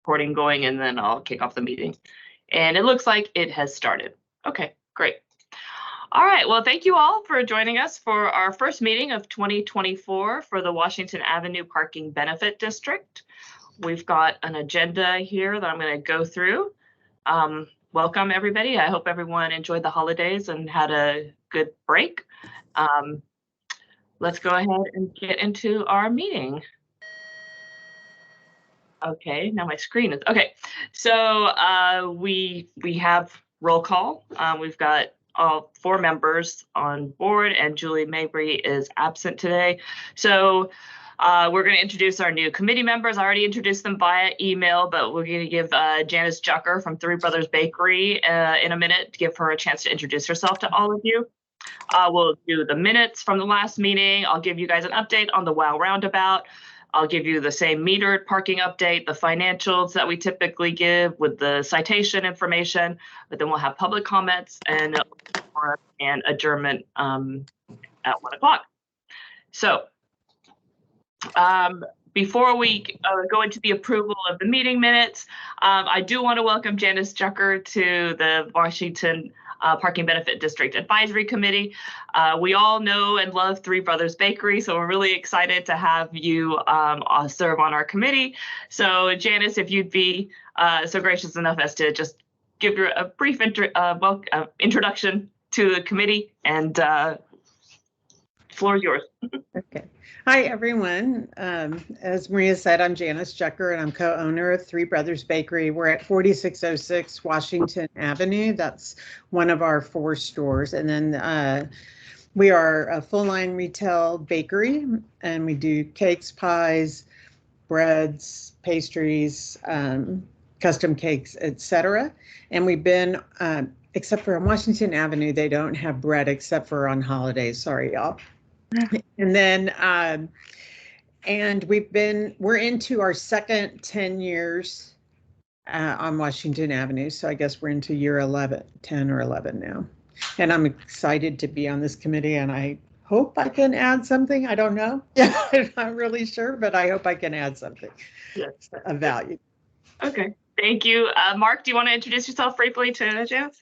recording going, and then I'll kick off the meeting. And it looks like it has started. Okay, great. All right, well, thank you all for joining us for our first meeting of 2024 for the Washington Avenue Parking Benefit District. We've got an agenda here that I'm going to go through. Welcome, everybody. I hope everyone enjoyed the holidays and had a good break. Let's go ahead and get into our meeting. Okay, now my screen is okay. So we have roll call. We've got all 4 members on board, and Julie Mabry is absent today. So we're going to introduce our new committee members. I already introduced them via email, but we're going to give Janice Jucker from Three Brothers Bakery in a minute to give her a chance to introduce herself to all of you. We'll do the minutes from the last meeting. I'll give you guys an update on the WOW Roundabout. I'll give you the same metered parking update, the financials that we typically give with the citation information, but then we'll have public comments and adjournment at 1 o'clock. So before we go into the approval of the meeting minutes, I do want to welcome Janice Jucker to the Washington Parking Benefit District Advisory Committee. We all know and love Three Brothers Bakery, so we're really excited to have you serve on our committee. So Janice, if you'd be so gracious enough as to just give your a brief introduction to the committee, and floor is yours. Okay. Hi, everyone. As Maria said, I'm Janice Jucker, and I'm co-owner of Three Brothers Bakery. We're at 4606 Washington Avenue. That's one of our 4 stores. And then we are a full-line retail bakery, and we do cakes, pies, breads, pastries, custom cakes, etc. And we've been, except for on Washington Avenue, they don't have bread except for on holidays. Sorry, y'all. And then, and we're into our second 10 years on Washington Avenue. So I guess we're into year 10 or 11 now. And I'm excited to be on this committee, and I hope I can add something. I don't know. I'm not really sure, but I hope I can add something of value. Okay, thank you. Mark, do you want to introduce yourself briefly to Janice?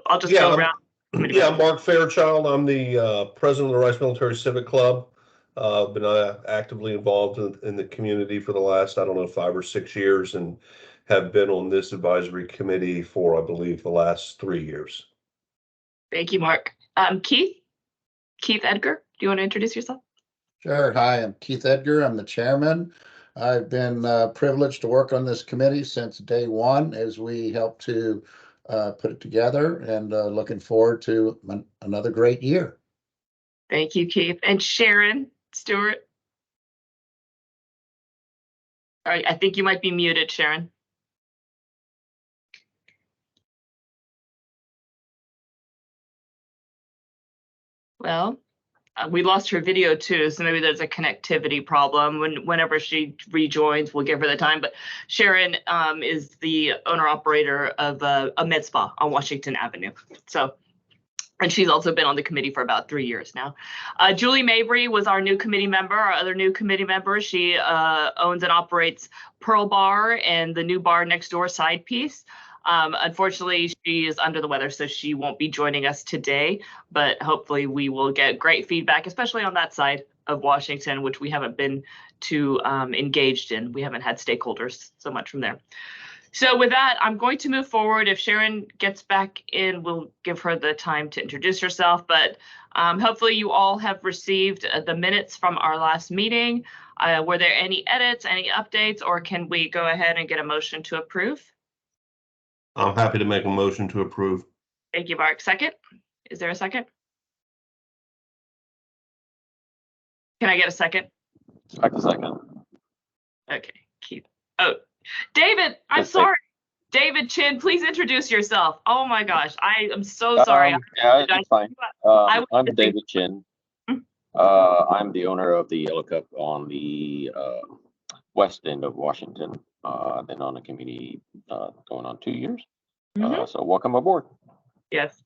I'll just go around. Yeah, Mark Fairchild. I'm the president of the Rice Military Civic Club. Been actively involved in the community for the last, 5 or 6 years, and have been on this advisory committee for, I believe, the last 3 years. Thank you, Mark. Keith Edgar, do you want to introduce yourself? Sure. Hi, I'm Keith Edgar. I'm the chairman. I've been privileged to work on this committee since day one as we help to put it together, and looking forward to another great year. Thank you, Keith. And Sharon Stewart. All right, I think you might be muted, Sharon. Well, we lost her video too, so maybe there's a connectivity problem. Whenever she rejoins, we'll give her the time. But Sharon is the owner-operator of a med spa on Washington Avenue. So, and she's also been on the committee for about 3 years now. Julie Mabry was our new committee member, our other new committee member. She owns and operates Pearl Bar and the new bar next door, Side Piece. Unfortunately, she is under the weather, so she won't be joining us today, but hopefully we will get great feedback, especially on that side of Washington, which we haven't been too engaged in. We haven't had stakeholders so much from there. So with that, I'm going to move forward. If Sharon gets back in, we'll give her the time to introduce herself, but hopefully you all have received the minutes from our last meeting. Were there any edits, any updates, or can we go ahead and get a motion to approve? I'm happy to make a motion to approve. Thank you, Mark. Second? Is there a second? Can I get a second? Second. Okay, Keith. Oh, David, I'm sorry. David Chin, please introduce yourself. Oh my gosh, I am so sorry. Yeah, it's fine. I'm David Chin. I'm the owner of the Yellow Cup on the west end of Washington. Been on the committee going on 2 years. So welcome aboard. Yes.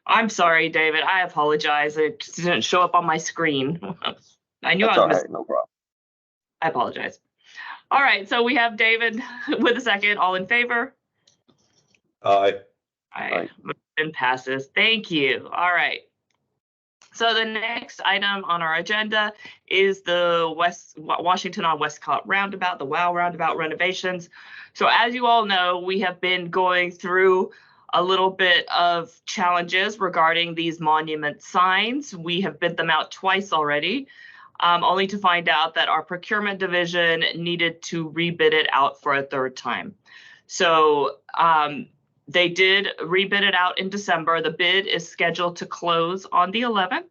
I'm sorry, David. I apologize. It just didn't show up on my screen. I knew I was missing. Right, no problem. I apologize. All right, so we have David with a second. All in favor? Aye. Aye. Motion passes. Thank you. All right. So the next item on our agenda is the Washington on Westcott roundabout, the WOW roundabout renovations. So as you all know, we have been going through a little bit of challenges regarding these monument signs. We have bid them out twice already, only to find out that our procurement division needed to rebid it out for a third time. So they did rebid it out in December. The bid is scheduled to close on the 11th.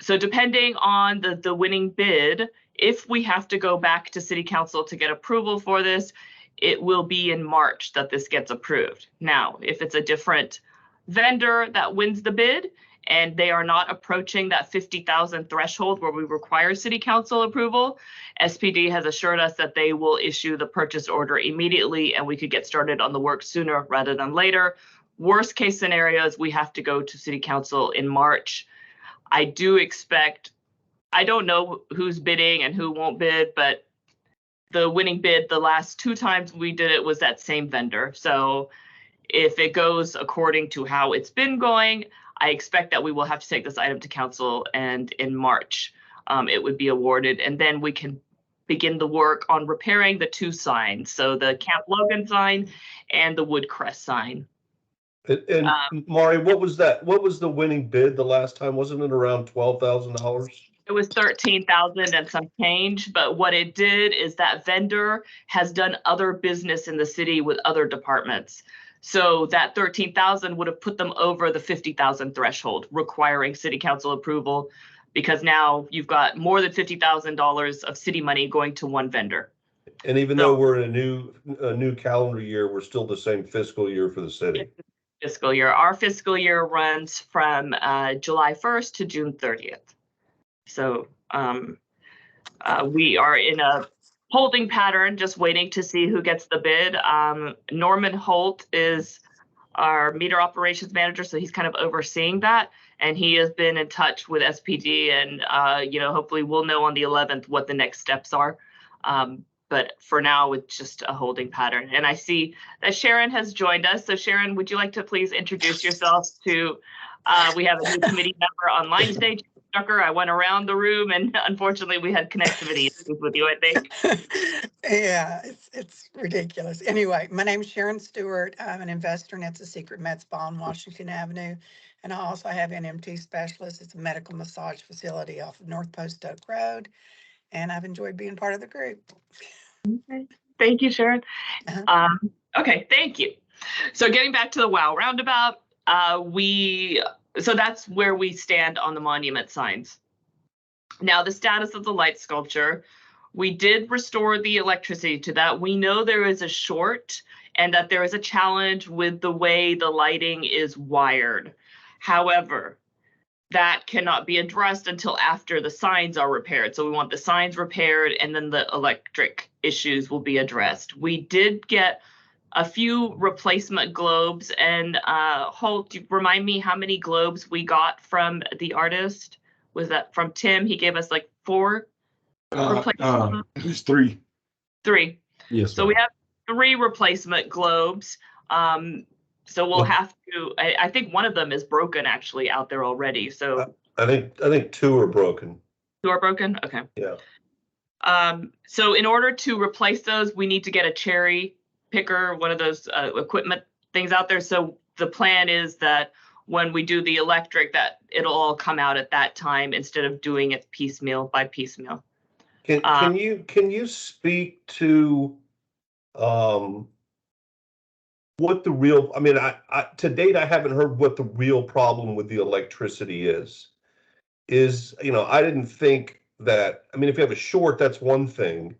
So depending on the winning bid, if we have to go back to City Council to get approval for this, it will be in March that this gets approved. Now, if it's a different vendor that wins the bid and they are not approaching that 50,000 threshold where we require City Council approval, SPD has assured us that they will issue the purchase order immediately and we could get started on the work sooner rather than later. Worst case scenarios, we have to go to City Council in March. I do expect, I don't know who's bidding and who won't bid, but the winning bid the last 2 times we did it was that same vendor. So if it goes according to how it's been going, I expect that we will have to take this item to council, and in March it would be awarded, and then we can begin the work on repairing the 2 signs. So the Camp Logan sign and the Woodcrest sign. And Mari, what was that? What was the winning bid the last time? Wasn't it around $12,000? It was 13,000 and some change, but what it did is that vendor has done other business in the city with other departments. So that 13,000 would have put them over the 50,000 threshold, requiring City Council approval, because now you've got more than $50,000 of city money going to one vendor. And even though we're in a new calendar year, we're still the same fiscal year for the city. Fiscal year. Our fiscal year runs from July 1st to June 30th. So we are in a holding pattern, just waiting to see who gets the bid. Norman Holt is our meter operations manager, so he's kind of overseeing that, and he has been in touch with SPD, and hopefully we'll know on the 11th what the next steps are. But for now, it's just a holding pattern. And I see that Sharon has joined us. So Sharon, would you like to please introduce yourself to, we have a new committee member online today, Tucker. I went around the room and unfortunately we had connectivity issues with you, I think. Yeah, it's ridiculous. Anyway, my name's Sharon Stewart. I'm an investor and it's a secret med spa on Washington Avenue. And I also have an MT specialist. It's a medical massage facility off of North Post Oak Road. And I've enjoyed being part of the group. Okay. Thank you, Sharon. Okay, thank you. So getting back to the WOW roundabout, so that's where we stand on the monument signs. Now, the status of the light sculpture, we did restore the electricity to that. We know there is a short and that there is a challenge with the way the lighting is wired. However, that cannot be addressed until after the signs are repaired. So we want the signs repaired and then the electric issues will be addressed. We did get a few replacement globes, and Holt, remind me how many globes we got from the artist? Was that from Tim? He gave us like 4 replacement. It's 3. 3. Yes. So we have 3 replacement globes. So we'll have to. I think one of them is broken actually out there already. So I think 2 are broken. 2 are broken. Okay. Yeah. So in order to replace those, we need to get a cherry picker, one of those equipment things out there. So the plan is that when we do the electric, that it'll all come out at that time instead of doing it piecemeal by piecemeal. Can you speak to what the real, I mean, I to date, I haven't heard what the real problem with the electricity is, I didn't think that, I mean, if you have a short, that's one thing,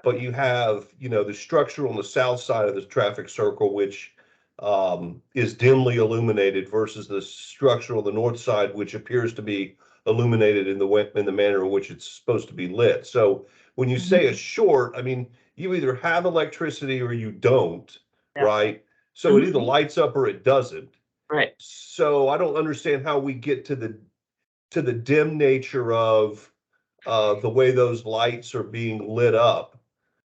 but you have, the structure on the south side of the traffic circle, which is dimly illuminated versus the structure on the north side, which appears to be illuminated in the manner in which it's supposed to be lit. So when you say a short, I mean, you either have electricity or you don't, right? So it either lights up or it doesn't. Right. So I don't understand how we get to the dim nature of the way those lights are being lit up,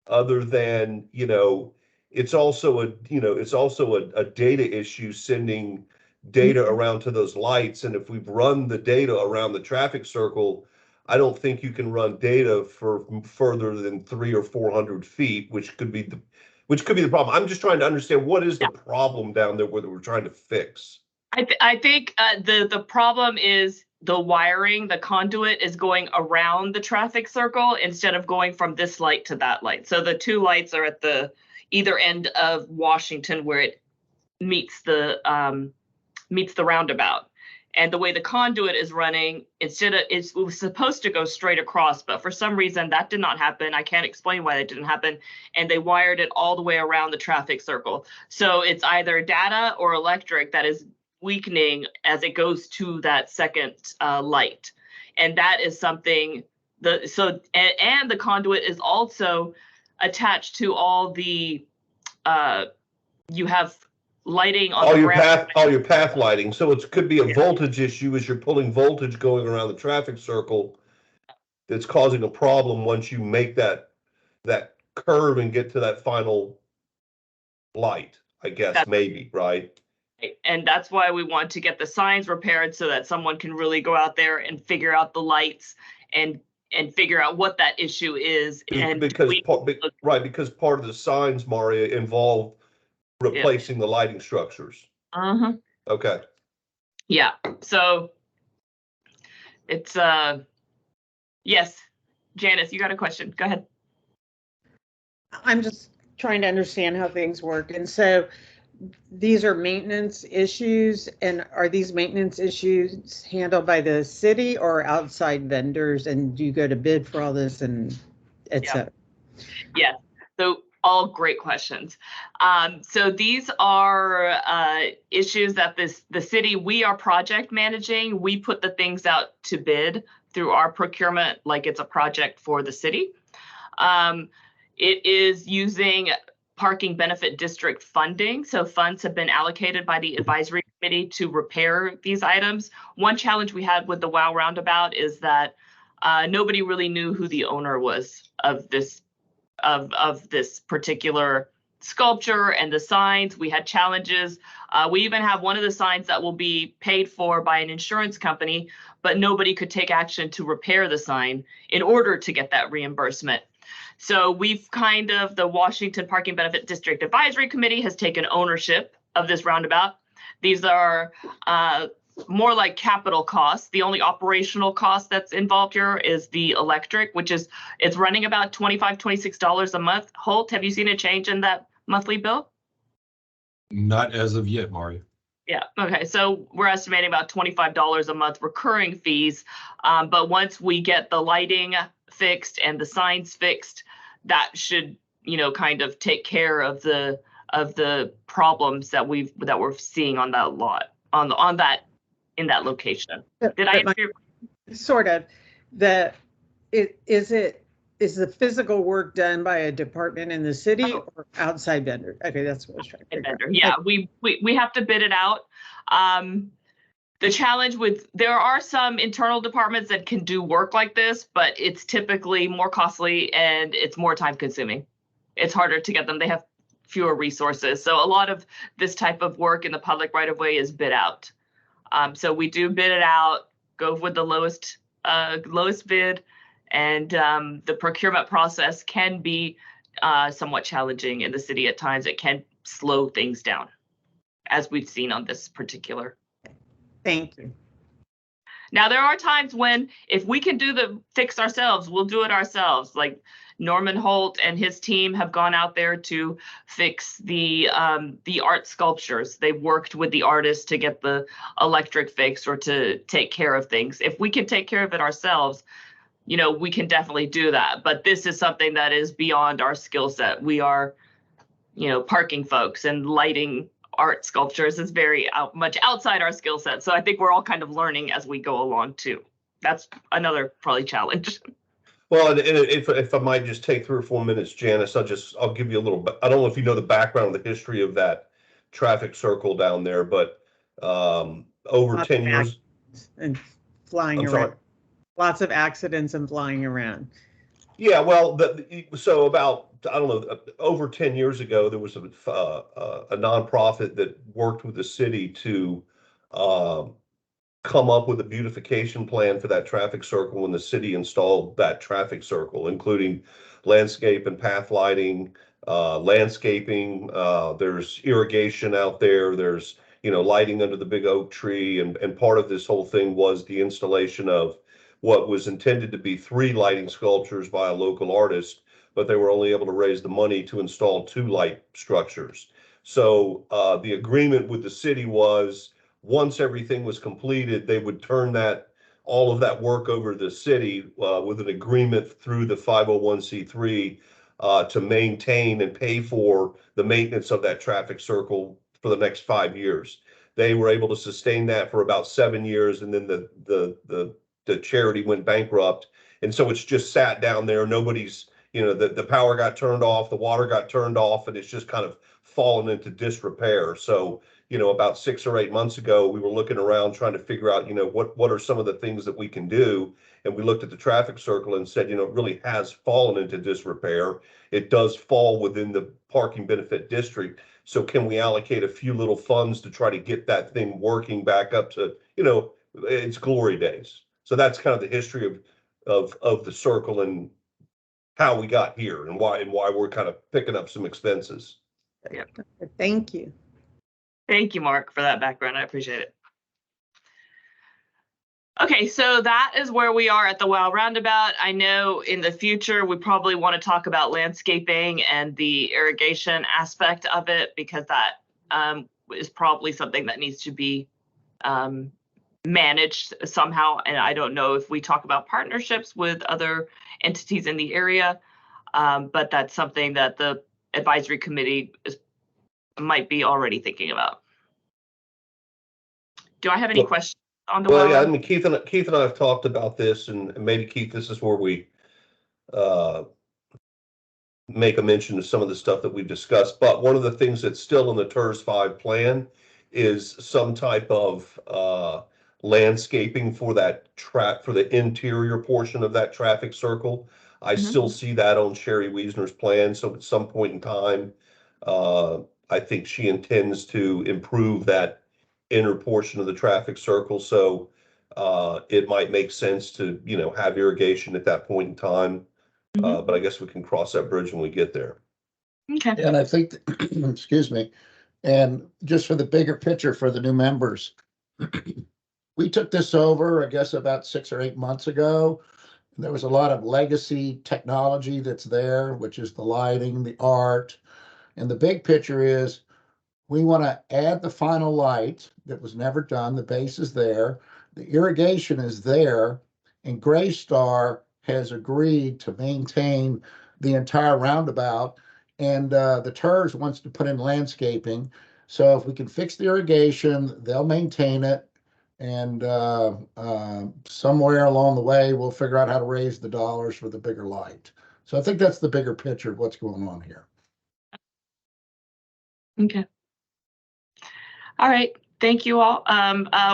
other than, it's also a data issue sending data around to those lights. And if we've run the data around the traffic circle, I don't think you can run data for further than 300 or 400 feet, which could be the problem. I'm just trying to understand what is the problem down there where we're trying to fix. I think the problem is the wiring. The conduit is going around the traffic circle instead of going from this light to that light. So the two lights are at the either end of Washington where it meets the roundabout. And the way the conduit is running, it was supposed to go straight across, but for some reason that did not happen. I can't explain why that didn't happen. And they wired it all the way around the traffic circle. So it's either data or electric that is weakening as it goes to that second light. And that is something and the conduit is also attached to all the you have lighting on all your path lighting. So it could be a voltage issue as you're pulling voltage going around the traffic circle that's causing a problem once you make that curve and get to that final light, I guess. Maybe, right? And that's why we want to get the signs repaired so that someone can really go out there and figure out the lights and figure out what that issue is. And because part of the signs, Maria, involve replacing the lighting structures. Okay. Yeah. So it's yes, Janice, you got a question. Go ahead. I'm just trying to understand how things work. And so these are maintenance issues, and are these maintenance issues handled by the city or outside vendors? And do you go to bid for all this and et cetera? Yeah. So all great questions. So these are issues that the city, we are project managing. We put the things out to bid through our procurement like it's a project for the city. It is using parking benefit district funding. So funds have been allocated by the advisory committee to repair these items. One challenge we had with the WOW roundabout is that nobody really knew who the owner was of this particular sculpture and the signs. We had challenges. We even have one of the signs that will be paid for by an insurance company, but nobody could take action to repair the sign in order to get that reimbursement. So the Washington Parking Benefit District Advisory Committee has taken ownership of this roundabout. These are more like capital costs. The only operational cost that's involved here is the electric, it's running about $25, $26 a month. Holt, have you seen a change in that monthly bill? Not as of yet, Mario. Yeah, okay, so we're estimating about $25 a month recurring fees. But once we get the lighting fixed and the signs fixed, that should, kind of take care of the problems that we're seeing on that lot, in that location. Did I answer your question? Sort of. Is the physical work done by a department in the city or outside vendor? Okay, that's what I was trying to figure out. Yeah, we have to bid it out. The challenge there are some internal departments that can do work like this, but it's typically more costly and it's more time consuming. It's harder to get them. They have fewer resources. So a lot of this type of work in the public right of way is bid out. So we do bid it out, go with the lowest bid, and the procurement process can be somewhat challenging in the city at times. It can slow things down, as we've seen on this particular. Thank you. Now, there are times when if we can do the fix ourselves, we'll do it ourselves. Like Norman Holt and his team have gone out there to fix the art sculptures. They've worked with the artists to get the electric fixed or to take care of things. If we can take care of it ourselves, we can definitely do that. But this is something that is beyond our skill set. We are, parking folks, and lighting art sculptures is very much outside our skill set. So I think we're all kind of learning as we go along too. That's another probably challenge. Well, and if I might just take 3 or 4 minutes, Janice, I'll give you a little bit. I don't know if you know the background, the history of that traffic circle down there, but over 10 years and flying around. lots of accidents and flying around. Yeah, well, so about, I don't know, over 10 years ago, there was a nonprofit that worked with the city to um, come up with a beautification plan for that traffic circle when the city installed that traffic circle, including landscape and path lighting, landscaping. There's irrigation out there. There's, lighting under the big oak tree. And part of this whole thing was the installation of what was intended to be 3 lighting sculptures by a local artist, but they were only able to raise the money to install 2 light structures. So the agreement with the city was, once everything was completed, they would turn all of that work over to the city with an agreement through the 501c3 to maintain and pay for the maintenance of that traffic circle for the next 5 years. They were able to sustain that for about 7 years, and then the charity went bankrupt, and so it's just sat down there. Nobody's, the power got turned off, the water got turned off, and it's just kind of fallen into disrepair. So about 6 or 8 months ago, we were looking around trying to figure out, what are some of the things that we can do. And we looked at the traffic circle and said, it really has fallen into disrepair. It does fall within the parking benefit district. So can we allocate a few little funds to try to get that thing working back up to, its glory days? So that's kind of the history of the circle and how we got here and why we're kind of picking up some expenses. Yeah. Thank you. Thank you, Mark, for that background. I appreciate it. Okay, so that is where we are at the WOW Roundabout. I know in the future, we probably want to talk about landscaping and the irrigation aspect of it, because that is probably something that needs to be managed somehow. And I don't know if we talk about partnerships with other entities in the area, but that's something that the advisory committee might be already thinking about. Do I have any questions on the well, yeah, I mean, Keith and I have talked about this, and maybe, Keith, this is where we make a mention of some of the stuff that we've discussed. But one of the things that's still in the TERS 5 plan is some type of landscaping for for the interior portion of that traffic circle. I still see that on Sherry Wiesner's plan. So at some point in time, I think she intends to improve that inner portion of the traffic circle. So it might make sense to, have irrigation at that point in time. But I guess we can cross that bridge when we get there. Okay. And I think, excuse me, and just for the bigger picture for the new members, we took this over, I guess, about 6 or 8 months ago. There was a lot of legacy technology that's there, which is the lighting, the art. And the big picture is we want to add the final light that was never done. The base is there. The irrigation is there. And Greystar has agreed to maintain the entire roundabout. And the TERS wants to put in landscaping. So if we can fix the irrigation, they'll maintain it. And somewhere along the way, we'll figure out how to raise the dollars for the bigger light. So I think that's the bigger picture of what's going on here. Okay. All right. Thank you all.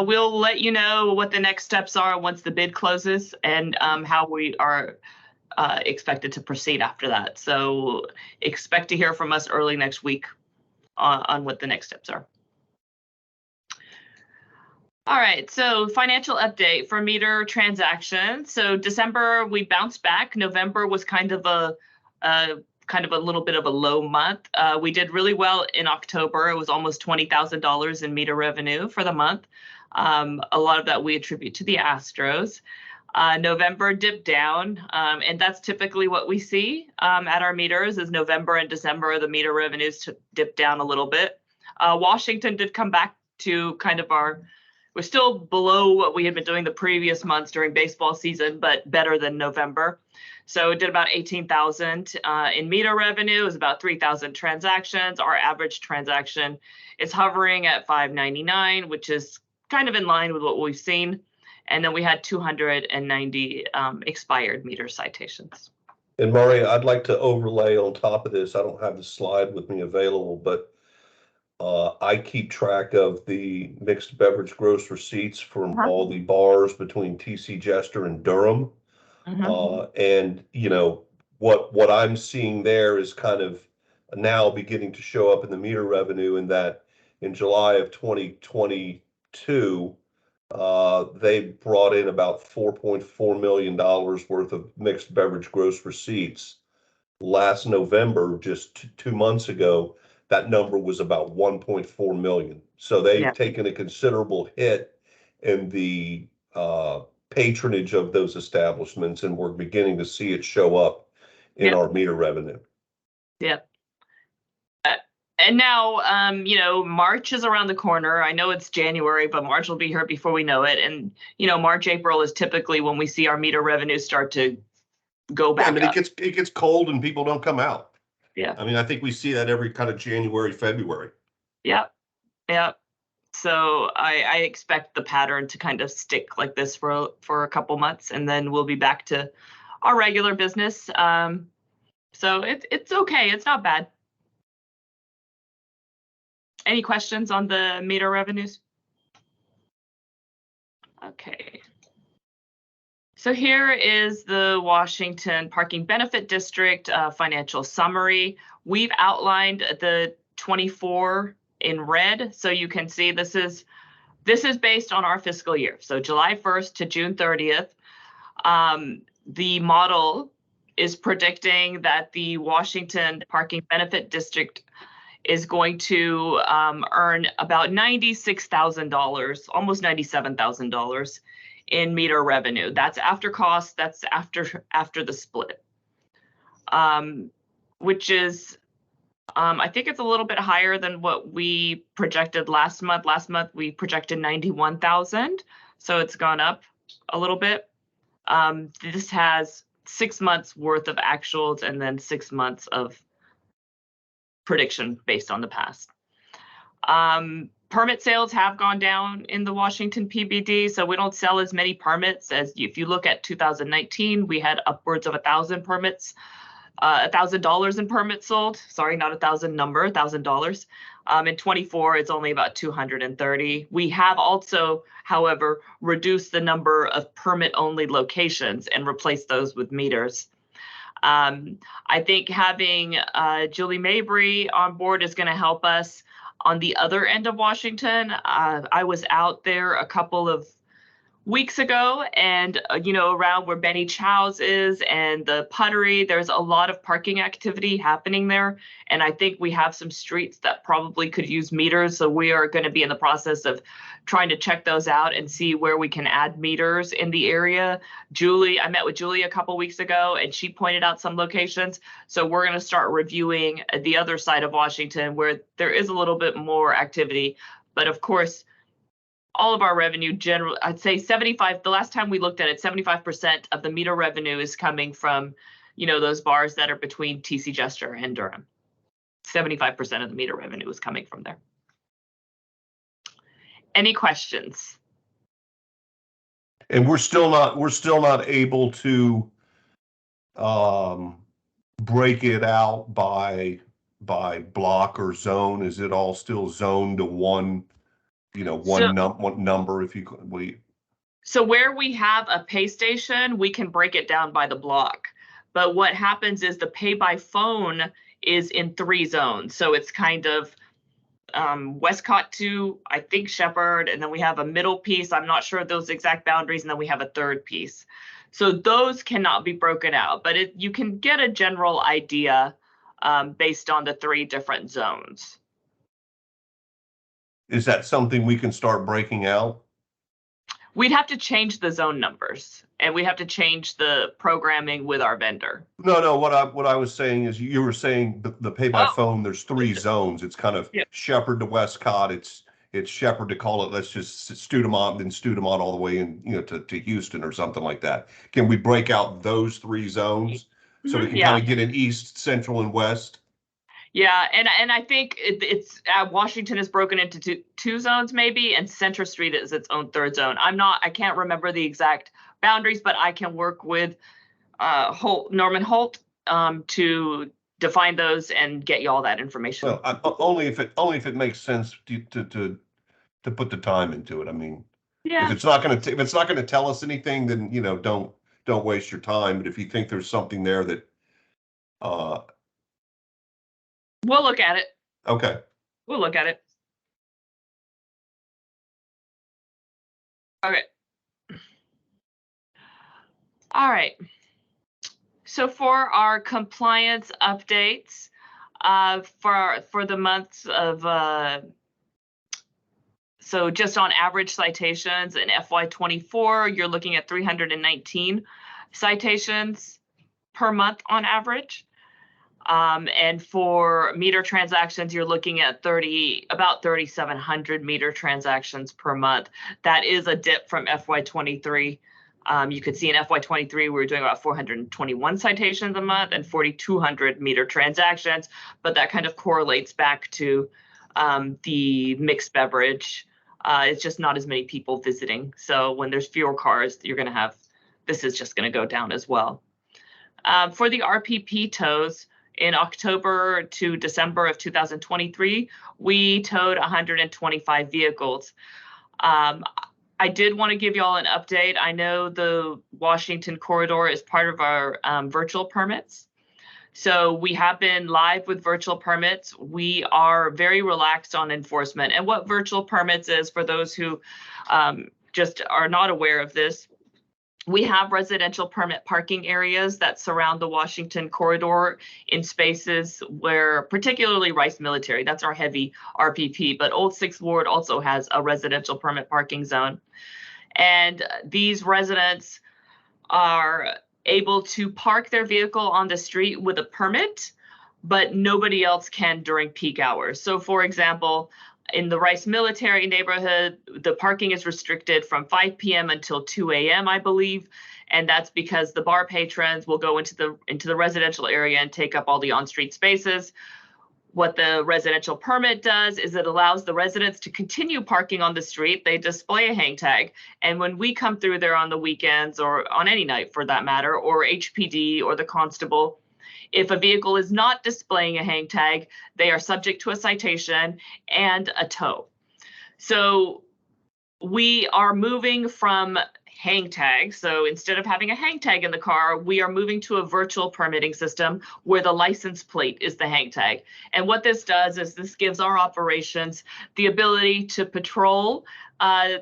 We'll let you know what the next steps are once the bid closes, and how we are expected to proceed after that. So expect to hear from us early next week on what the next steps are. All right, so financial update for meter transactions. So December, we bounced back. November was kind of a little bit of a low month. We did really well in October. It was almost $20,000 in meter revenue for the month. A lot of that we attribute to the Astros. November dipped down, and that's typically what we see at our meters is November and December, the meter revenues dip down a little bit. Washington did come back to kind of we're still below what we had been doing the previous months during baseball season, but better than November. So it did about 18,000 in meter revenue. It was about 3,000 transactions. Our average transaction is hovering at $5.99, which is kind of in line with what we've seen. And then we had 290 expired meter citations. And Maria, I'd like to overlay on top of this. I don't have the slide with me available, but I keep track of the mixed beverage gross receipts from Uh-huh. all the bars between TC Jester and Durham. And you know, what I'm seeing there is kind of now beginning to show up in the meter revenue, in that in July of 2022, they brought in about $4.4 million worth of mixed beverage gross receipts. Last November, just 2 months ago, that number was about 1.4 million. So they've taken a considerable hit in the patronage of those establishments, and we're beginning to see it show up in our meter revenue. Yep. And now, you know, March is around the corner. I know it's January, but March will be here before we know it. And, you know, March, April is typically when we see our meter revenue start to go back I mean, up. it gets cold and people don't come out. Yeah. I mean, I think we see that every kind of January, February. Yep. Yep. So I expect the pattern to kind of stick like this for a couple months, and then we'll be back to our regular business. So it's okay. It's not bad. Any questions on the meter revenues? Okay. So here is the Washington Parking Benefit District financial summary. We've outlined the 24 in red, so you can see this is based on our fiscal year. So July 1st to June 30th. The model is predicting that the Washington Parking Benefit District is going to earn about $96,000, almost $97,000 in meter revenue. That's after costs. That's after the split, which is, I think it's a little bit higher than what we projected last month. Last month we projected 91,000, so it's gone up a little bit. This has 6 months worth of actuals and then 6 months of prediction based on the past. Permit sales have gone down in the Washington PBD, so we don't sell as many permits as if you look at 2019, we had upwards of 1,000 permits, $1,000 in permits sold. Sorry, not 1,000 number, $1,000. In 24, it's only about 230. We have also, however, reduced the number of permit-only locations and replaced those with meters. I think having Julie Mabry on board is going to help us on the other end of Washington. I was out there a couple of weeks ago, and you know, around where Benny Chow's is and the Puttery, there's a lot of parking activity happening there, and I think we have some streets that probably could use meters, so we are going to be in the process of trying to check those out and see where we can add meters in the area. I met with Julie a couple weeks ago, and she pointed out some locations, so we're going to start reviewing the other side of Washington where there is a little bit more activity. But of course, all of our revenue, generally, I'd say 75, the last time we looked at it, 75% of the meter revenue is coming from, you know, those bars that are between TC Jester and Durham. 75% of the meter revenue is coming from there. Any questions? And we're still not able to break it out by block or zone. Is it all still zoned to one? You know, one number, if you could. So where we have a pay station, we can break it down by the block. But what happens is the pay by phone is in 3 zones. So it's kind of Westcott to, I think, Shepherd, and then we have a middle piece. I'm not sure those exact boundaries, and then we have a third piece. So those cannot be broken out, but you can get a general idea based on the 3 different zones. Is that something we can start breaking out? We'd have to change the zone numbers, and we have to change the programming with our vendor. No. What I was saying is, you were saying the pay by phone. There's 3 zones. It's kind of Shepherd to Westcott. It's Shepherd to, call it, let's just Studemont, then Studemont all the way in, you know, to Houston or something like that. Can we break out those 3 zones so we can kind of get an east, central, and west? Yeah, and I think it's Washington is broken into two zones maybe, and Center Street is its own 3rd zone. I can't remember the exact boundaries, but I can work with Norman Holt to define those and get you all that information. Well, only if it makes sense to put the time into it. I mean, Yeah. if it's not going to tell us anything, then don't waste your time. But if you think there's something there that We'll look at it. okay. We'll look at it. Okay. All right. So for our compliance updates, for the months of so just on average citations in FY24, you're looking at 319 citations per month on average. And for meter transactions, you're looking at about 3,700 meter transactions per month. That is a dip from FY23. You could see in FY23, we were doing about 421 citations a month and 4,200 meter transactions, but that kind of correlates back to the mixed beverage. It's just not as many people visiting. So when there's fewer cars, this is just going to go down as well. For the RPP tows, in October to December of 2023, we towed 125 vehicles. I did want to give you all an update. I know the Washington corridor is part of our virtual permits. So we have been live with virtual permits. We are very relaxed on enforcement. And what virtual permits is, for those who just are not aware of this, we have residential permit parking areas that surround the Washington corridor in spaces where, particularly Rice Military, that's our heavy RPP, but Old Sixth Ward also has a residential permit parking zone. And these residents are able to park their vehicle on the street with a permit, but nobody else can during peak hours. So for example, in the Rice Military neighborhood, the parking is restricted from 5 p.m. until 2 a.m., I believe. And that's because the bar patrons will go into the residential area and take up all the on-street spaces. What the residential permit does is it allows the residents to continue parking on the street. They display a hang tag. And when we come through there on the weekends, or on any night for that matter, or HPD or the constable, if a vehicle is not displaying a hang tag, they are subject to a citation and a tow. So we are moving from hang tags. So instead of having a hang tag in the car, we are moving to a virtual permitting system where the license plate is the hang tag. And what this does is this gives our operations the ability to patrol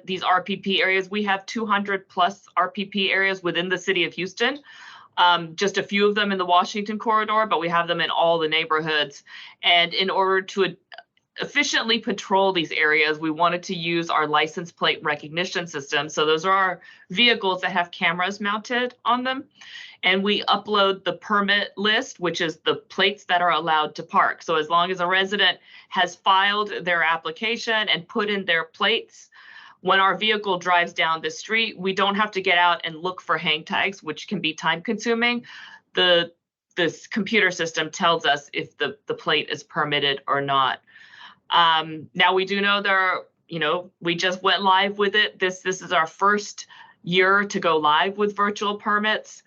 these RPP areas. We have 200 plus RPP areas within the city of Houston. Just a few of them in the Washington corridor, but we have them in all the neighborhoods. And in order to efficiently patrol these areas, we wanted to use our license plate recognition system. So those are our vehicles that have cameras mounted on them. And we upload the permit list, which is the plates that are allowed to park. So as long as a resident has filed their application and put in their plates, when our vehicle drives down the street, we don't have to get out and look for hang tags, which can be time consuming. This computer system tells us if the plate is permitted or not. Now we do know we just went live with it. This is our first year to go live with virtual permits.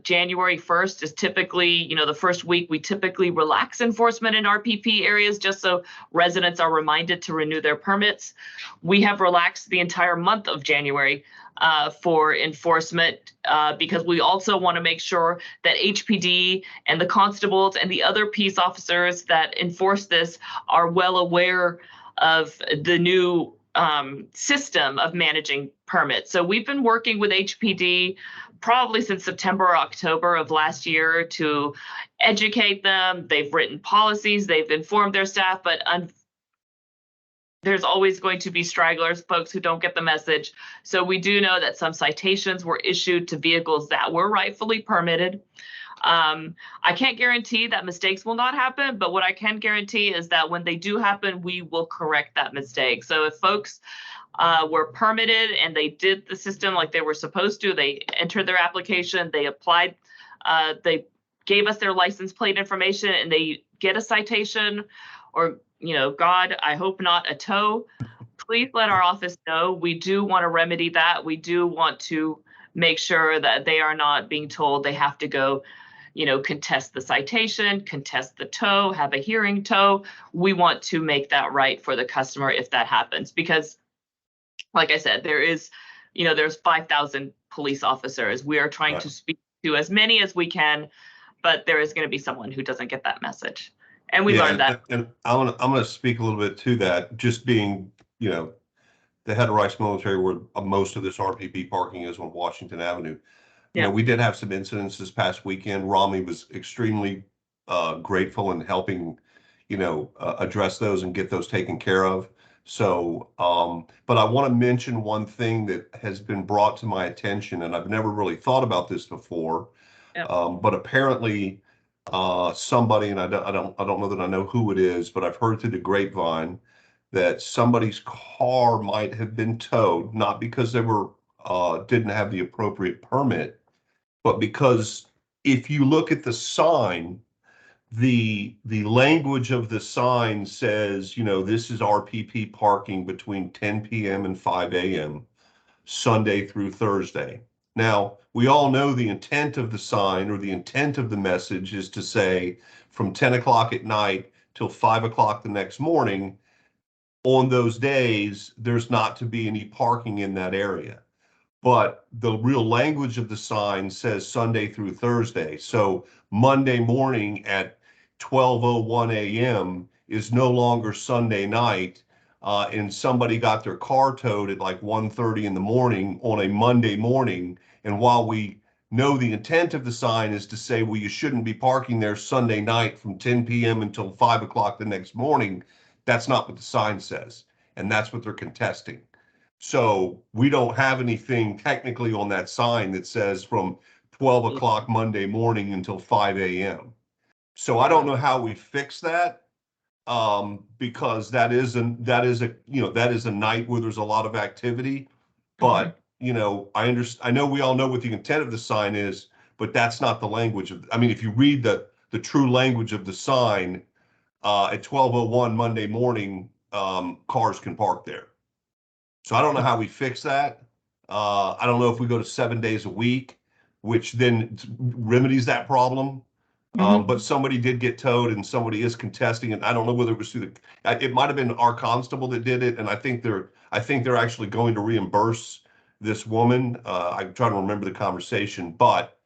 January 1st is typically, the first week we typically relax enforcement in RPP areas just so residents are reminded to renew their permits. We have relaxed the entire month of January for enforcement because we also want to make sure that HPD and the constables and the other peace officers that enforce this are well aware of the new system of managing permits. So we've been working with HPD probably since September or October of last year to educate them. They've written policies, they've informed their staff, but there's always going to be stragglers, folks who don't get the message. So we do know that some citations were issued to vehicles that were rightfully permitted. I can't guarantee that mistakes will not happen, but what I can guarantee is that when they do happen, we will correct that mistake. So if folks were permitted and they did the system like they were supposed to, they entered their application, they applied, they gave us their license plate information, and they get a citation or, God, I hope not a tow, please let our office know. We do want to remedy that. We do want to make sure that they are not being told they have to go, contest the citation, contest the tow, have a hearing tow. We want to make that right for the customer if that happens, because like I said, there's 5,000 police officers. We are trying to speak to as many as we can, but there is going to be someone who doesn't get that message. And we learned that. And I'm going to speak a little bit to that, just being, the head of Rice Military, where most of this RPP parking is on Washington Avenue. We did have some incidents this past weekend. Rami was extremely grateful in helping, address those and get those taken care of. So, but I want to mention one thing that has been brought to my attention, and I've never really thought about this before. Yep. But apparently, somebody, and I don't know that I know who it is, but I've heard through the grapevine that somebody's car might have been towed, not because they didn't have the appropriate permit, but because if you look at the sign, the language of the sign says, this is RPP parking between 10 p.m. and 5 a.m. Sunday through Thursday. Now, we all know the intent of the sign, or the intent of the message, is to say from 10 o'clock at night till 5 o'clock the next morning, on those days, there's not to be any parking in that area. But the real language of the sign says Sunday through Thursday. So Monday morning at 12:01 a.m. is no longer Sunday night, and somebody got their car towed at like 1:30 in the morning on a Monday morning. And while we know the intent of the sign is to say, well, you shouldn't be parking there Sunday night from 10 p.m. until 5 o'clock the next morning, that's not what the sign says. And that's what they're contesting. So we don't have anything technically on that sign that says from 12 o'clock Monday morning until 5 a.m. So I don't know how we fix that, because that is a night where there's a lot of activity. But I know we all know what the intent of the sign is, but that's not the language of. I mean, if you read the true language of the sign, at 12:01 Monday morning, cars can park there. So I don't know how we fix that. I don't know if we go to 7 days a week, which then remedies that problem. But somebody did get towed, and somebody is contesting it. I don't know whether it was through it might have been our constable that did it, and I think they're actually going to reimburse this woman. I'm trying to remember the conversation, but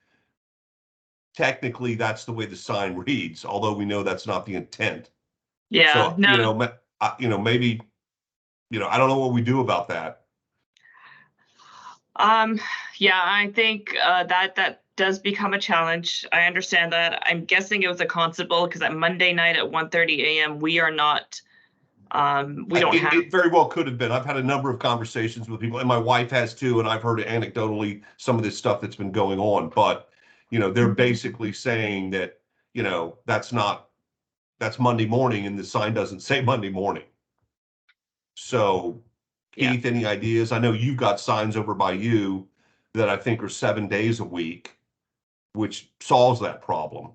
technically that's the way the sign reads, although we know that's not the intent. Yeah. So, No. maybe, I don't know what we do about that. Yeah, I think that does become a challenge. I understand that. I'm guessing it was a constable, because at Monday night at 1:30 a.m. we are not. It very well could have been. I've had a number of conversations with people, and my wife has too, and I've heard anecdotally some of this stuff that's been going on. But they're basically saying that that's Monday morning, and the sign doesn't say Monday morning. So, Keith, any ideas? I know you've got signs over by you that I think are 7 days a week, which solves that problem.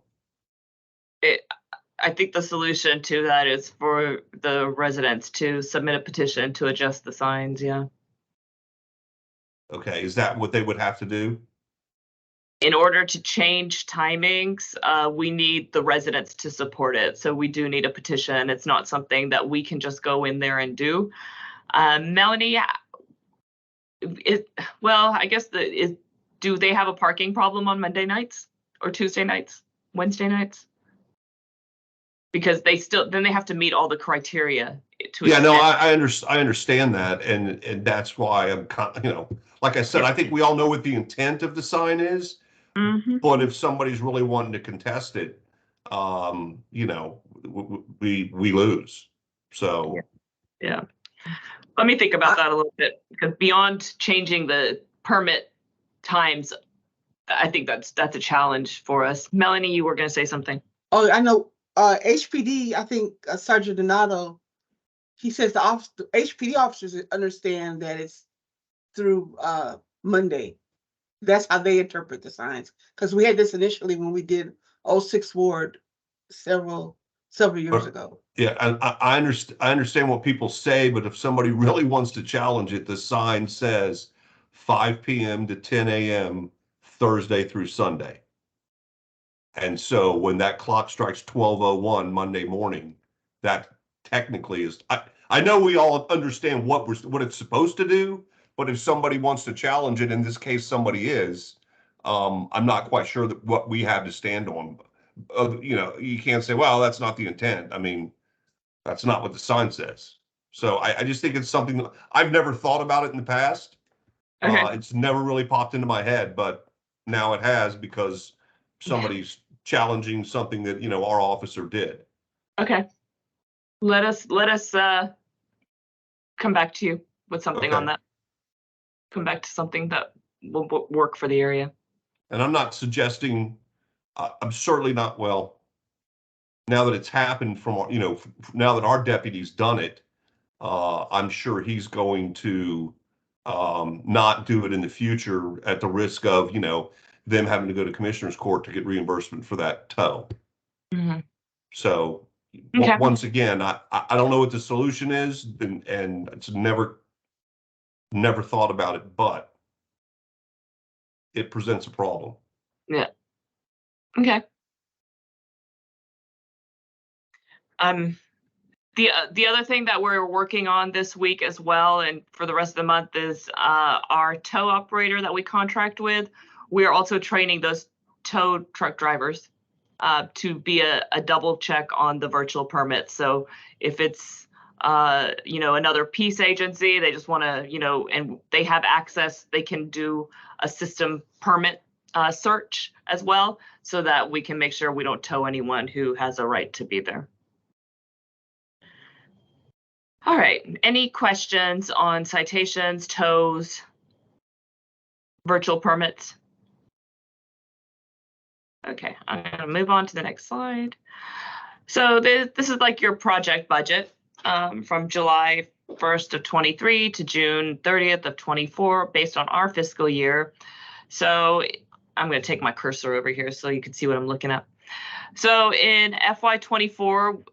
I think the solution to that is for the residents to submit a petition to adjust the signs. Yeah. Okay, is that what they would have to do? In order to change timings, we need the residents to support it. So we do need a petition. It's not something that we can just go in there and do. Melanie, I guess do they have a parking problem on Monday nights or Tuesday nights, Wednesday nights? Because they have to meet all the criteria to. Yeah, no, I understand that, and that's why I'm, like I said, I think we all know what the intent of the sign is. But if somebody's really wanting to contest it, we lose. So yeah. Let me think about that a little bit, because beyond changing the permit times, I think that's a challenge for us. Melanie, you were going to say something. Oh, I know. HPD, I think Sergeant Donato, he says the HPD officers understand that it's through Monday. That's how they interpret the signs. Because we had this initially when we did 06 Ward several years ago. Yeah, and I understand what people say, but if somebody really wants to challenge it, the sign says 5 p.m. to 10 a.m. Thursday through Sunday. And so when that clock strikes 12:01 Monday morning, that technically is, I know we all understand what it's supposed to do, but if somebody wants to challenge it, in this case, somebody is, I'm not quite sure that what we have to stand on. You know, you can't say, well, that's not the intent. I mean, that's not what the sign says. So I just think it's something I've never thought about it in the past. Okay. It's never really popped into my head, but now it has because somebody's challenging something that, you know, our officer did. Okay. Let us come back to you with something on Okay. that. Come back to something that will work for the area. And I'm not suggesting, I'm certainly not, well, now that it's happened from, you know, now that our deputy's done it, I'm sure he's going to not do it in the future at the risk of, you know, them having to go to commissioner's court to get reimbursement for that tow. Mhm. So Okay. once again, I don't know what the solution is, and it's never thought about it, but it presents a problem. Yeah. Okay. The other thing that we're working on this week as well, and for the rest of the month, is our tow operator that we contract with. We are also training those tow truck drivers to be a double check on the virtual permits. So if it's you know, another peace agency, they just want to, you know, and they have access, they can do a system permit search as well, so that we can make sure we don't tow anyone who has a right to be there. All right, any questions on citations, tows, virtual permits? Okay, I'm gonna move on to the next slide. So this is like your project budget from July 1st of 23 to June 30th of 24, based on our fiscal year. So I'm gonna take my cursor over here so you can see what I'm looking at. So in FY24,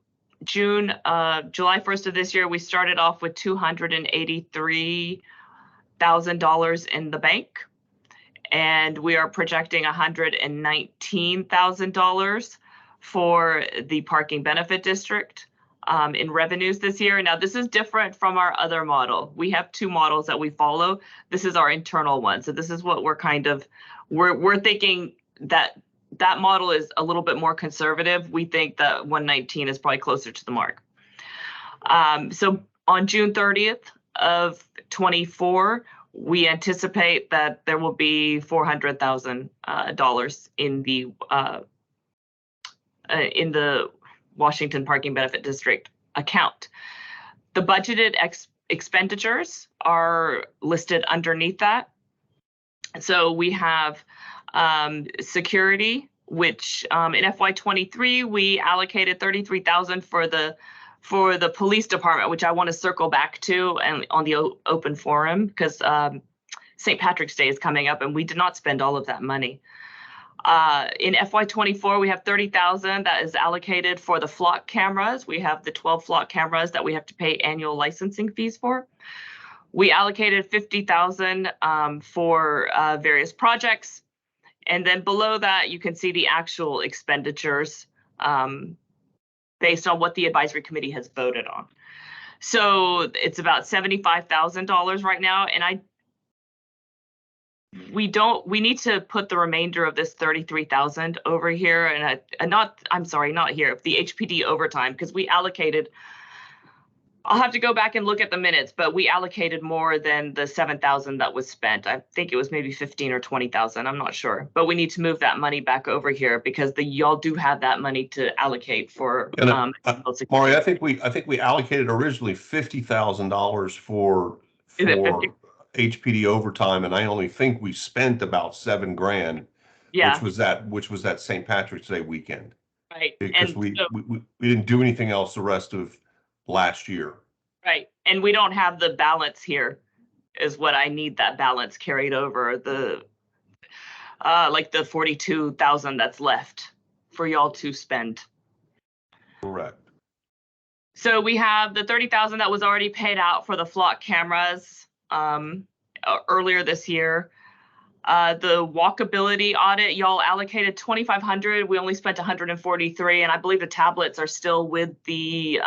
July 1st of this year, we started off with $283,000 in the bank, and we are projecting $119,000 for the parking benefit district in revenues this year. Now, this is different from our other model. We have two models that we follow. This is our internal one. So this is what we're kind of, we're thinking that model is a little bit more conservative. We think that 119 is probably closer to the mark. So on June 30th of 24, we anticipate that there will be $400,000 in the Washington Parking Benefit District account. The budgeted expenditures are listed underneath that. So we have security, which in FY23 we allocated $33,000 for the police department, which I want to circle back to and on the open forum, because St. Patrick's Day is coming up and we did not spend all of that money. In FY24, we have $30,000 that is allocated for the flock cameras. We have the 12 flock cameras that we have to pay annual licensing fees for. We allocated $50,000 for various projects. And then below that, you can see the actual expenditures based on what the advisory committee has voted on. So it's about $75,000 right now. And we need to put the remainder of this 33,000 over here, and not here, the HPD overtime, because we allocated, I'll have to go back and look at the minutes, but we allocated more than the 7,000 that was spent. I think it was maybe 15 or 20,000, I'm not sure, but we need to move that money back over here because y'all do have that money to allocate for. Maury, I think we allocated originally $50,000 for HPD overtime, and I only think we spent about $7,000. Yeah. Which was that St. Patrick's Day weekend. Right. Because we didn't do anything else the rest of last year. Right. And we don't have the balance here is what I need that balance carried over, the like the 42,000 that's left for y'all to spend. Correct. So we have the 30,000 that was already paid out for the flock cameras earlier this year. The walkability audit, y'all allocated 2,500. We only spent 143, and I believe the tablets are still with the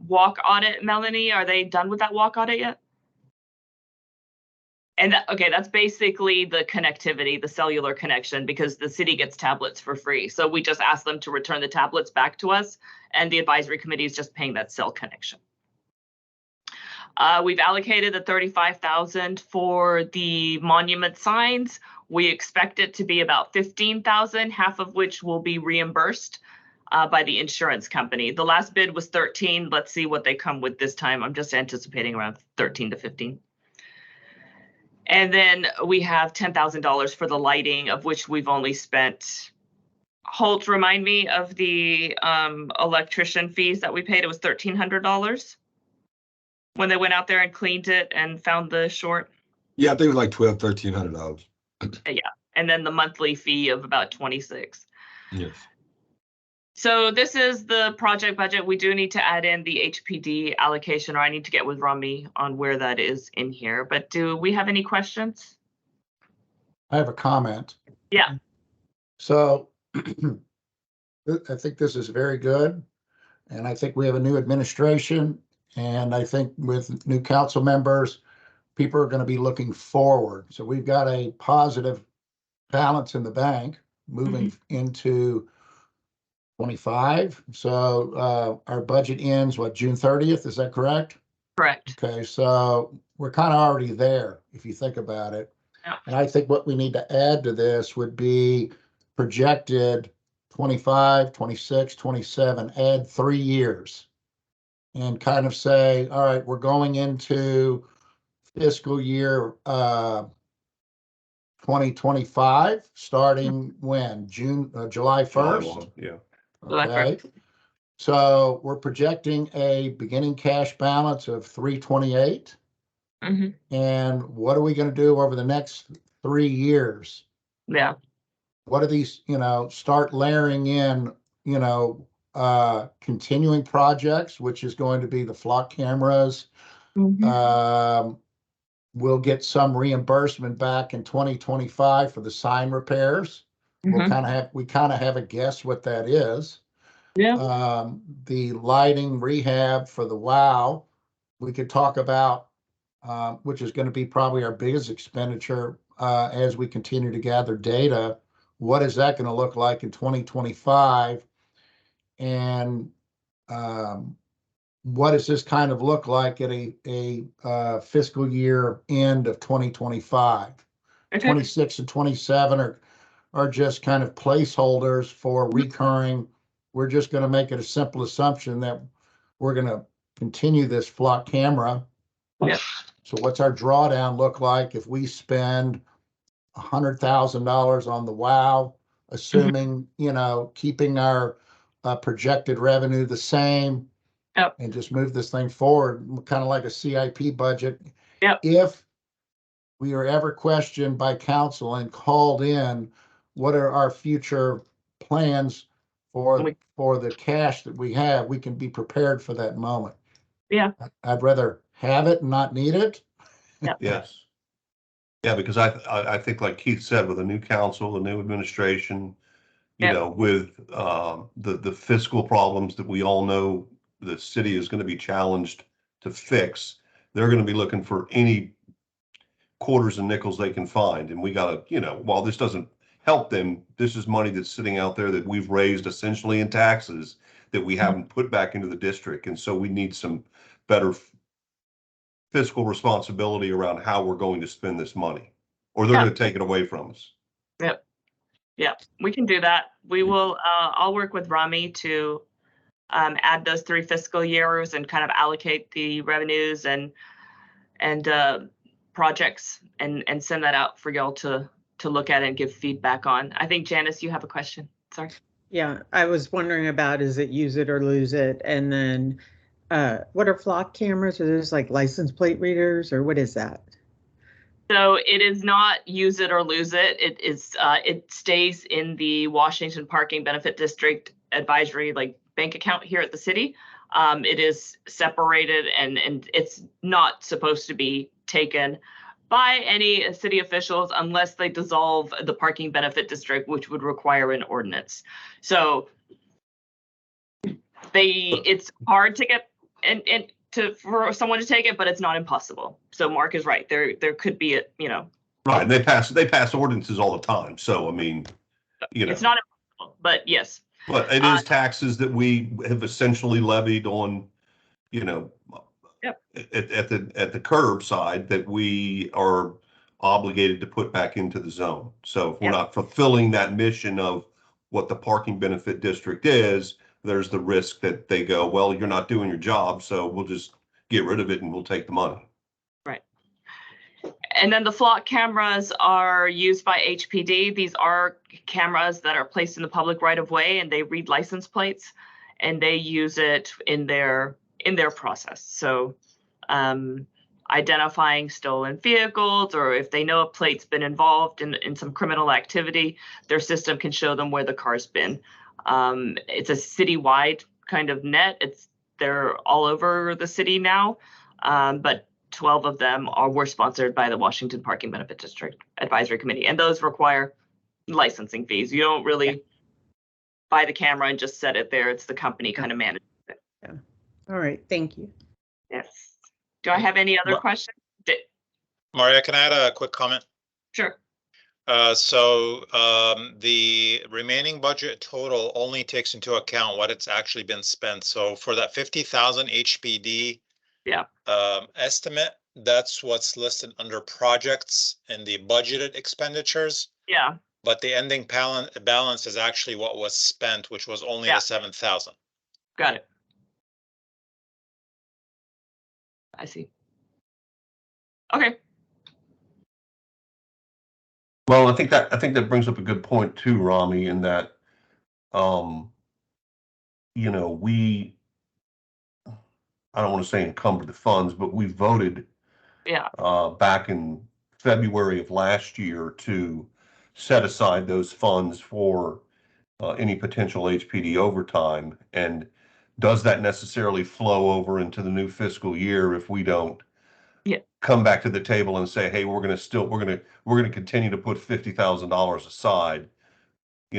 walk audit. Melanie, are they done with that walk audit yet? And okay, that's basically the connectivity, the cellular connection, because the city gets tablets for free. So we just ask them to return the tablets back to us, and the advisory committee is just paying that cell connection. We've allocated the 35,000 for the monument signs. We expect it to be about 15,000, half of which will be reimbursed by the insurance company. The last bid was 13. Let's see what they come with this time. I'm just anticipating around 13 to 15. And then we have $10,000 for the lighting, of which we've only spent. Holt, remind me of the electrician fees that we paid. It was $1,300 when they went out there and cleaned it and found the short. Yeah, I think it was like $1,300. Yeah, and then the monthly fee of about 26. Yes. So this is the project budget. We do need to add in the HPD allocation, or I need to get with Rami on where that is in here. But do we have any questions? I have a comment. Yeah. So I think this is very good. And I think we have a new administration. And I think with new council members, people are going to be looking forward. So we've got a positive balance in the bank moving into 25. So our budget ends, what, June 30th? Is that correct? Correct. Okay, so we're kind of already there if you think about it. Yeah. And I think what we need to add to this would be projected 25, 26, 27, add 3 years and kind of say, all right, we're going into fiscal year 2025, starting when? July 1st? Yeah. Okay. So we're projecting a beginning cash balance of 328. And what are we going to do over the next 3 years? Yeah. What are these, start layering in, continuing projects, which is going to be the flock cameras. We'll get some reimbursement back in 2025 for the sign repairs. We kind of have a guess what that is. Yeah. The lighting rehab for the WOW, we could talk about, which is going to be probably our biggest expenditure as we continue to gather data. What is that going to look like in 2025? And what does this kind of look like at a fiscal year end of 2025? Okay. 26 and 27 are just kind of placeholders for recurring. We're just going to make it a simple assumption that we're going to continue this flock camera. Yep. So what's our drawdown look like if we spend $100,000 on the WOW, assuming, keeping our projected revenue the same? Yep. And just move this thing forward, kind of like a CIP budget. Yep. If we are ever questioned by council and called in, what are our future plans for the cash that we have? We can be prepared for that moment. Yeah. I'd rather have it and not need it. Yep. Yes. Yeah, because I think, like Keith said, with a new council, a new administration, with the fiscal problems that we all know the city is going to be challenged to fix, they're going to be looking for any quarters and nickels they can find. And we got to, while this doesn't help them, this is money that's sitting out there that we've raised essentially in taxes that we haven't put back into the district. And so we need some better fiscal responsibility around how we're going to spend this money, or they're going to take it away from us. Yep. Yeah, we can do that. We will, I'll work with Rami to add those 3 fiscal years and kind of allocate the revenues and projects and send that out for y'all to look at and give feedback on. I think Janice, you have a question. Sorry. Yeah, I was wondering about, is it use it or lose it? And then what are flock cameras? Are those like license plate readers, or what is that? So it is not use it or lose it. It is it stays in the Washington Parking Benefit District advisory bank account here at the city. It is separated and it's not supposed to be taken. by any city officials unless they dissolve the parking benefit district, which would require an ordinance. So it's hard to get for someone to take it, but it's not impossible. So Mark is right. There could be Right, and they pass ordinances all the time. So I mean, it's not impossible, but yes. But it is taxes that we have essentially levied on, Yep. at the curbside that we are obligated to put back into the zone. So if we're Yep. not fulfilling that mission of what the parking benefit district is, there's the risk that they go, well, you're not doing your job, so we'll just get rid of it and we'll take the money. Right. And then the flock cameras are used by HPD. These are cameras that are placed in the public right of way, and they read license plates, and they use it in their process. So identifying stolen vehicles, or if they know a plate's been involved in some criminal activity, their system can show them where the car's been. It's a citywide kind of net. They're all over the city now, but 12 of them were sponsored by the Washington Parking Benefit District Advisory Committee, and those require licensing fees. You don't really buy the camera and just set it there. It's the company kind of manages it. Yeah. All right. Thank you. Yes. Do I have any other questions? Maria, can I add a quick comment? Sure. The remaining budget total only takes into account what it's actually been spent. So for that 50,000 HPD estimate, that's what's listed under projects and the budgeted expenditures. Yeah. But the ending balance is actually what was spent, which was only the 7,000. Got it. I see. Okay. Well, I think that brings up a good point too, Rami, in that, we, I don't want to say encumbered the funds, but we voted back in February of last year to set aside those funds for any potential HPD overtime. And does that necessarily flow over into the new fiscal year if we don't come back to the table and say, hey, we're going to continue to put $50,000 aside,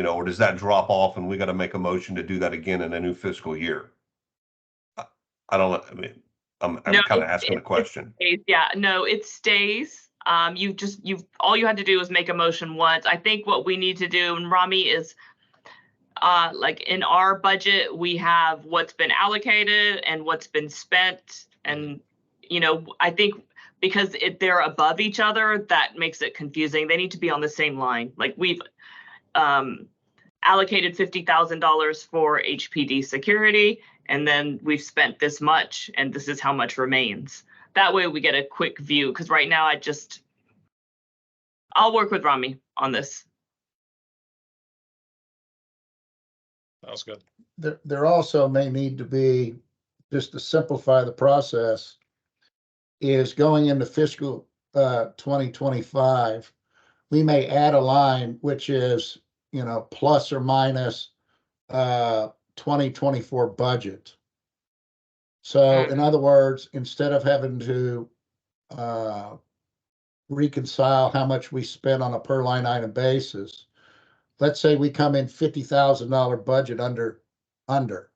or does that drop off and we got to make a motion to do that again in a new fiscal year? I don't know. I mean, I'm kind of asking the question. No, it stays. All you had to do was make a motion once. I think what we need to do, and Rami, is like in our budget, we have what's been allocated and what's been spent. And, I think because they're above each other, that makes it confusing. They need to be on the same line. Like we've allocated $50,000 for HPD security, and then we've spent this much, and this is how much remains. That way we get a quick view, because right now I'll work with Rami on this. That was good. There also may need to be, just to simplify the process, is going into fiscal 2025, we may add a line which is, plus or minus 2024 budget. So in other words, instead of having to reconcile how much we spend on a per line item basis, let's say we come in $50,000 budget under.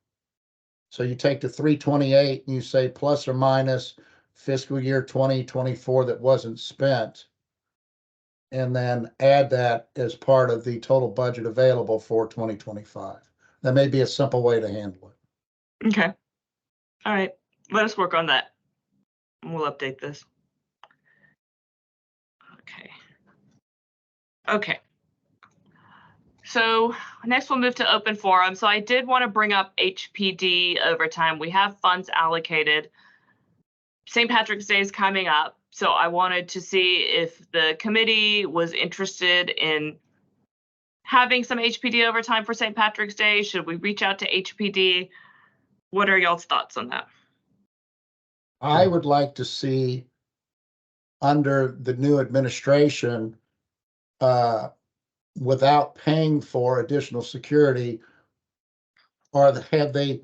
So you take the 328 and you say plus or minus fiscal year 2024 that wasn't spent, and then add that as part of the total budget available for 2025. That may be a simple way to handle it. Okay. All right. Let us work on that. We'll update this. Okay. So next we'll move to open forum. So I did want to bring up HPD overtime. We have funds allocated. St. Patrick's Day is coming up. So I wanted to see if the committee was interested in having some HPD overtime for St. Patrick's Day. Should we reach out to HPD? What are y'all's thoughts on that? I would like to see, under the new administration, without paying for additional security, or have they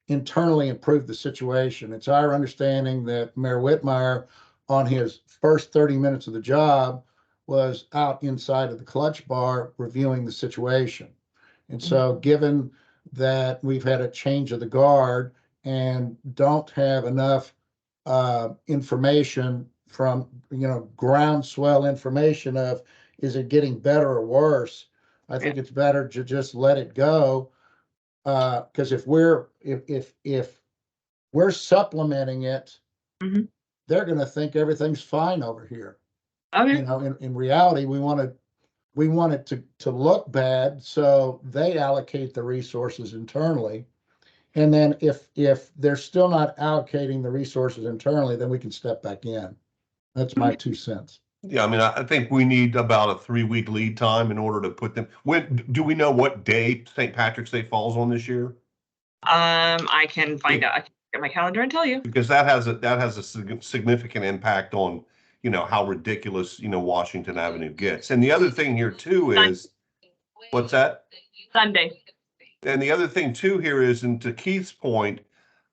internally improved the situation? It's our understanding that Mayor Whitmire on his first 30 minutes of the job was out inside of the clutch bar reviewing the situation. And so given that we've had a change of the guard and don't have enough information from, groundswell information of, is it getting better or worse? I think it's better to just let it go. Because if we're supplementing it, they're going to think everything's fine over here. Okay. In reality, we want it to look bad, so they allocate the resources internally. And then if they're still not allocating the resources internally, then we can step back in. That's my 2 cents. Yeah, I mean, I think we need about a 3-week lead time in order to put them. When do we know what day St. Patrick's Day falls on this year? I can find out. I can get my calendar and tell you. Because that has a significant impact on, how ridiculous, Washington Avenue gets. And the other thing here too is, what's that? Sunday. And the other thing too here is, and to Keith's point,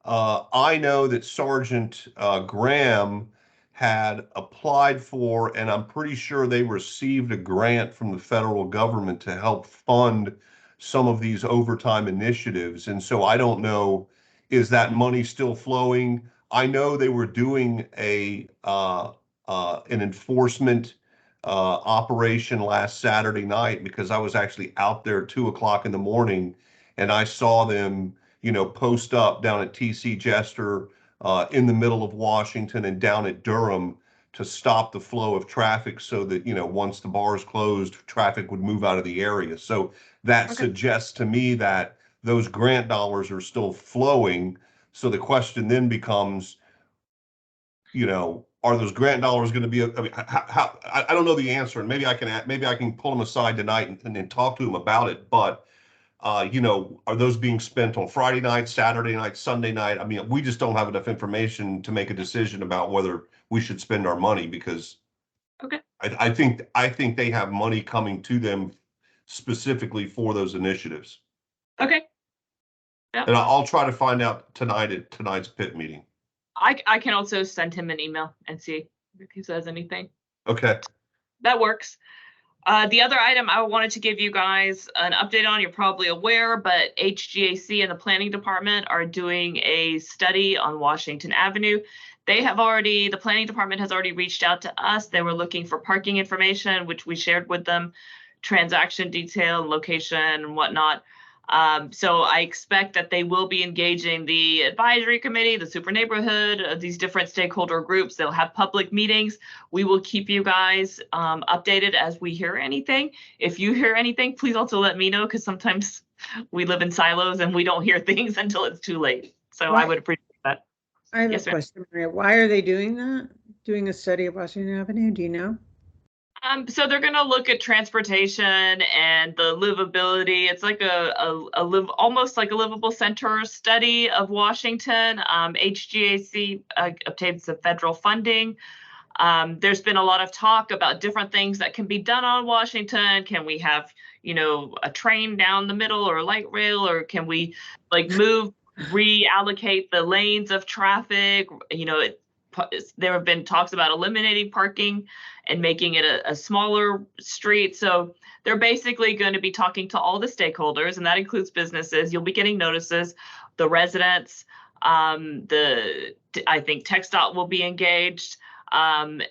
I know that Sergeant Graham had applied for, and I'm pretty sure they received a grant from the federal government to help fund some of these overtime initiatives. And so I don't know, is that money still flowing? I know they were doing an enforcement operation last Saturday night, because I was actually out there at 2:00 in the morning, and I saw them, post up down at TC Jester, in the middle of Washington and down at Durham to stop the flow of traffic so that, once the bars closed, traffic would move out of the area. So that suggests to me that those grant dollars are still flowing. So the question then becomes, are those grant dollars going to be, I don't know the answer, and maybe I can pull them aside tonight and talk to them about it. But are those being spent on Friday night, Saturday night, Sunday night? I mean, we just don't have enough information to make a decision about whether we should spend our money, because I think they have money coming to them specifically for those initiatives. Okay. Yeah. And I'll try to find out tonight at tonight's pit meeting. I can also send him an email and see if he says anything. Okay. That works. The other item I wanted to give you guys an update on, you're probably aware, but HGAC and the planning department are doing a study on Washington Avenue. The planning department has already reached out to us. They were looking for parking information, which we shared with them, transaction detail, location, and whatnot. So I expect that they will be engaging the advisory committee, the super neighborhood, these different stakeholder groups. They'll have public meetings. We will keep you guys updated as we hear anything. If you hear anything, please also let me know, because sometimes we live in silos and we don't hear things until it's too late. So I would appreciate that. I have a question, Maria. Why are they doing that? Doing a study of Washington Avenue? Do you know? So they're going to look at transportation and the livability. It's like almost like a livable center study of Washington. HGAC obtained some federal funding. There's been a lot of talk about different things that can be done on Washington. Can we have, a train down the middle, or a light rail, or can we reallocate the lanes of traffic? There have been talks about eliminating parking and making it a smaller street. So they're basically going to be talking to all the stakeholders, and that includes businesses. You'll be getting notices, the residents, I think TxDOT will be engaged, and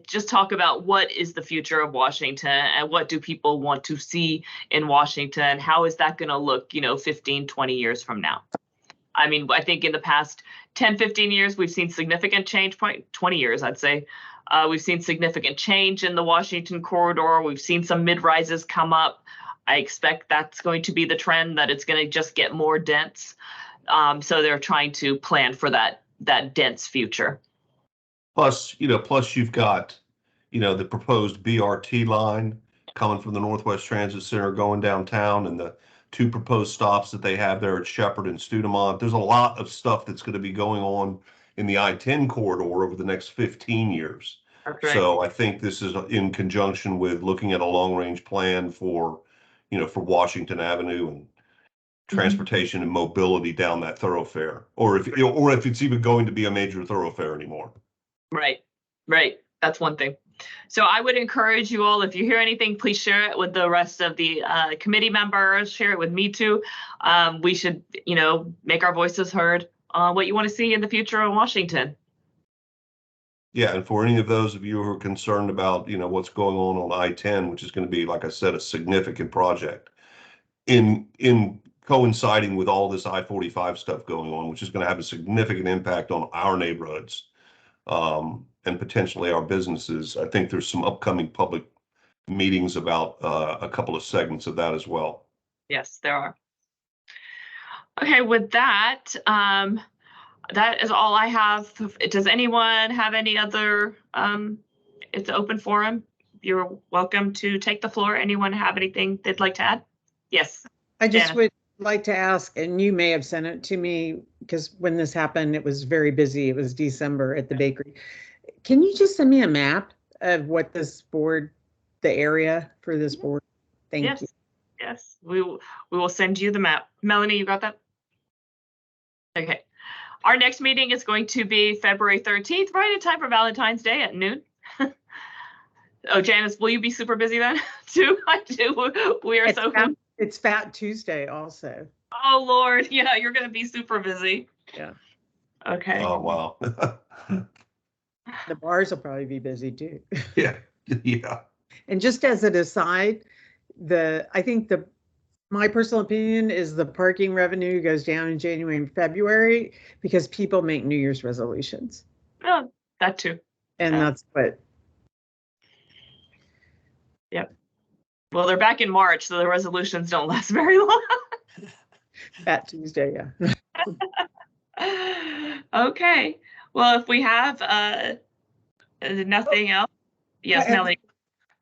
just talk about what is the future of Washington and what do people want to see in Washington? How is that going to look, 15, 20 years from now? I mean, I think in the past 10, 15 years, we've seen significant change, 20 years, I'd say. We've seen significant change in the Washington corridor. We've seen some mid-rises come up. I expect that's going to be the trend, that it's going to just get more dense. So they're trying to plan for that dense future. Plus you've got, the proposed BRT line coming from the Northwest Transit Center going downtown, and the 2 proposed stops that they have there at Shepherd and Studemont. There's a lot of stuff that's going to be going on in the I-10 corridor over the next 15 years. Okay. So I think this is in conjunction with looking at a long-range plan for, for Washington Avenue and transportation and mobility down that thoroughfare, or if it's even going to be a major thoroughfare anymore. Right. Right. That's one thing. So I would encourage you all, if you hear anything, please share it with the rest of the committee members, share it with me too. We should, make our voices heard on what you want to see in the future in Washington. Yeah, and for any of those of you who are concerned about, what's going on I-10, which is going to be, like I said, a significant project in coinciding with all this I-45 stuff going on, which is going to have a significant impact on our neighborhoods. And potentially our businesses. I think there's some upcoming public meetings about a couple of segments of that as well. Yes, there are. Okay, with that, that is all I have. Does anyone have any other, it's an open forum. You're welcome to take the floor. Anyone have anything they'd like to add? Yes. I just would like to ask, and you may have sent it to me because when this happened, it was very busy. It was December at the bakery. Can you just send me a map of what this board, the area for this board? Thank you. Yes, we will send you the map. Melanie, you got that? Okay. Our next meeting is going to be February 13th, right in time for Valentine's Day at noon. Oh, Janice, will you be super busy then too? I do. We are It's Fat Tuesday also. Oh, Lord. Yeah, you're going to be super busy. Yeah. Okay. Oh, wow. The bars will probably be busy too. Yeah. Yeah. And just as an aside, I think my personal opinion is the parking revenue goes down in January and February because people make New Year's resolutions. Oh, that too. And that's what. Yep. Well, they're back in March, so the resolutions don't last very long. Fat Tuesday, yeah. Okay. Well, if we have nothing else, yes, Melanie.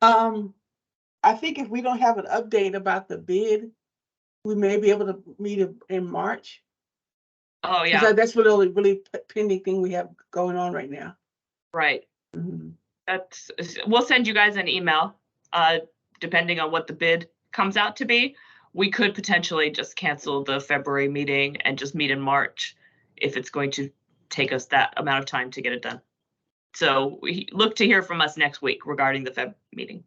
I think if we don't have an update about the bid, we may be able to meet in March. Oh, yeah. That's really, really pending thing we have going on right now. Right. Mm-hmm. We'll send you guys an email, depending on what the bid comes out to be. We could potentially just cancel the February meeting and just meet in March if it's going to take us that amount of time to get it done. So we look to hear from us next week regarding the Feb meeting.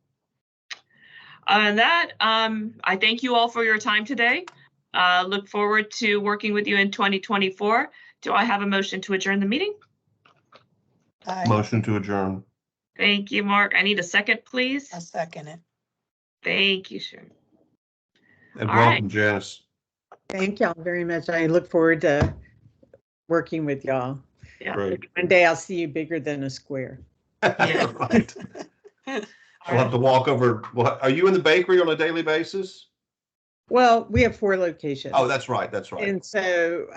Other than that, I thank you all for your time today. Look forward to working with you in 2024. Do I have a motion to adjourn the meeting? Aye. Motion to adjourn. Thank you, Mark. I need a second, please. I'll second it. Thank you, Sharon. And All welcome, right. Janice. Thank y'all very much. I look forward to working with y'all. Yeah. Great. One day I'll see you bigger than a square. Yeah. Right. I'll have to walk over. Are you in the bakery on a daily basis? Well, we have 4 locations. Oh, that's right. That's right. And so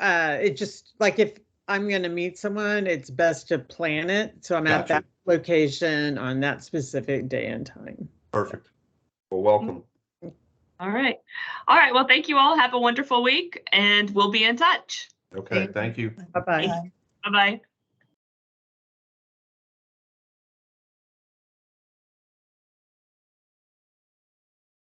it just like if I'm going to meet someone, it's best to plan it. So I'm at that location on that specific day and time. Perfect. Well, welcome. All right. All right. Well, thank you all. Have a wonderful week, and we'll be in touch. Okay. Thank you. Bye-bye. Aye. Bye-bye.